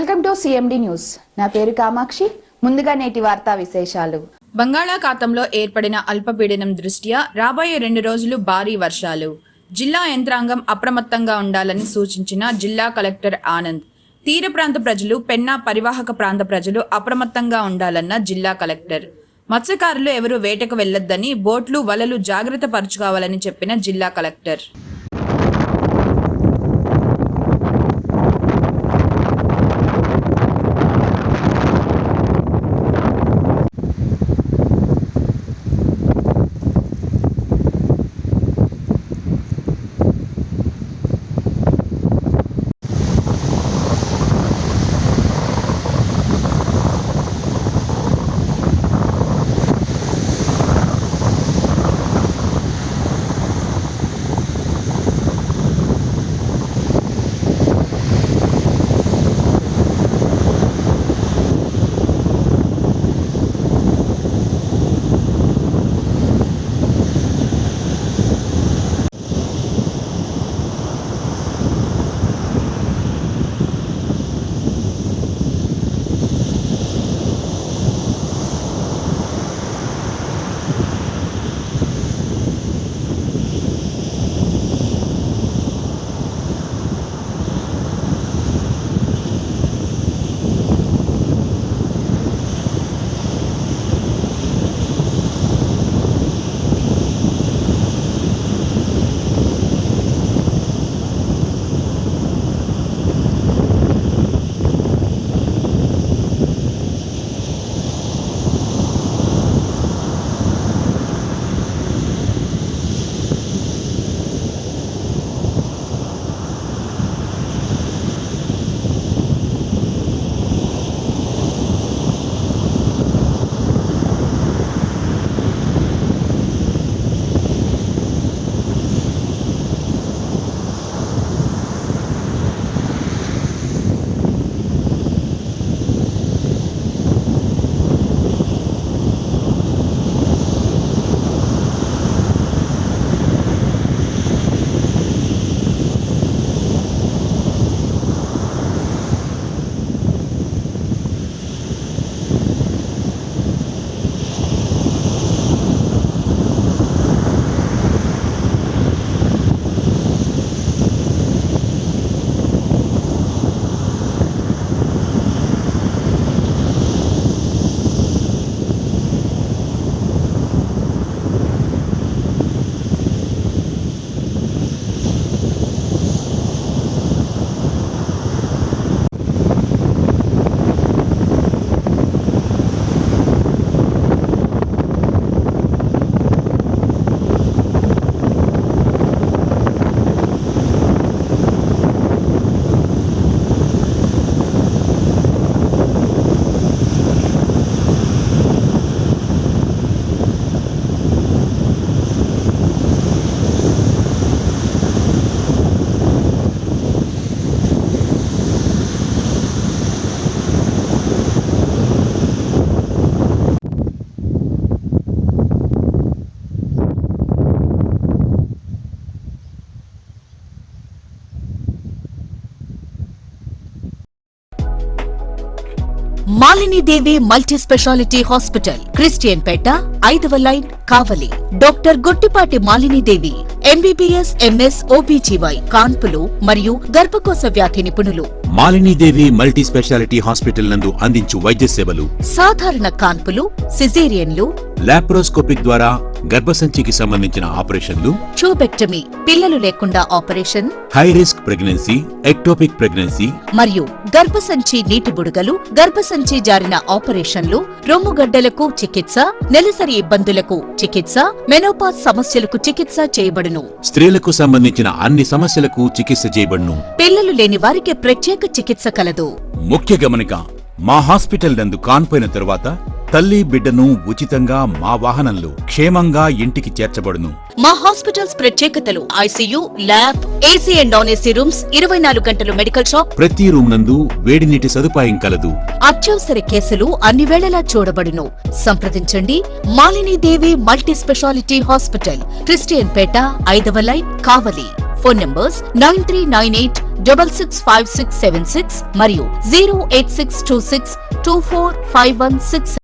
Welcome to CMD news. నా పేరు కామాక్షి. ముందుగా నేటి వార్తా విశేషాలు. బంగాళాఖాతంలో ఏర్పడిన అల్పపీడనం దృష్ట్యా రాబోయే 2 రోజులు భారీ వర్షాలు. జిల్లా యంత్రాంగం అప్రమత్తంగా ఉండాలని సూచించిన జిల్లా కలెక్టర్ ఆనంద్. తీర ప్రాంత ప్రజలు, పెన్నా పరివాహక ప్రాంత ప్రజలు అప్రమత్తంగా ఉండాలన్న జిల్లా కలెక్టర్. మత్స్యకారులు ఎవరూ వేటకు వెళ్లొద్దని, బోట్లు, వలలు జాగ్రత్త పరుచుకోవాలని చెప్పిన జిల్లా కలెక్టర్. మాలిని దేవి మల్టీ స్పెషాలిటీ హాస్పిటల్, క్రిస్టియన్ పేట, 5వ లైన్, కావలి. డాక్టర్ గుట్టిపాటి మాలిని దేవి ఎంబీబీఎస్, ఎంఎస్, ఓబీజీవై, కాన్పులు మరియు గర్భకోశ వ్యాధి నిపుణులు. మాలినీదేవి మల్టీ స్పెషాలిటీ హాస్పిటల్ నందు అందించు వైద్య సేవలు: సాధారణ కాన్పులు, సిజేరియన్లు, లాప్రోస్కోపిక్ ద్వారా గర్భసంచికి సంబంధించిన ఆపరేషన్లు, ట్యూబెక్టమీ, పిల్లలు లేకుండా operation, high risk pregnancy, ectopic pregnancy మరియు గర్భసంచి నీటి బుడగలు, గర్భసంచి జారిన ఆపరేషన్లు, రొమ్ముగడ్డలకు చికిత్స, నెలసరి ఇబ్బందులకు చికిత్స, మెనోపాజ్ సమస్యలకు చికిత్స చేయబడును. స్త్రీలకు సంబంధించిన అన్ని సమస్యలకు చికిత్స చేయబడును. పిల్లలు లేని వారికి ప్రత్యేక చికిత్స కలదు. ముఖ్య గమనిక: మా హాస్పిటల్ నందు కాన్పోయిన తరువాత తల్లి బిడ్డను ఉచితంగా మా వాహనంలో క్షేమంగా ఇంటికి చేర్చబడును. మా హాస్పిటల్స్ ప్రత్యేకతలు: ICU, lab, AC and non AC rooms, 24 గంటలు మెడికల్ షాప్, ప్రతి రూమ్ నందు వేడి నీటి సదుపాయం కలదు. అత్యవసర కేసులు అన్ని వేళలా చూడబడును. సంప్రదించండి మాలిని దేవి మల్టీ స్పెషాలిటీ హాస్పిటల్, క్రిస్టియన్ పేట, 5వ లైన్, కావలి. ఫోన్ నంబర్స్ 9398 665676 మరియు 08626245166.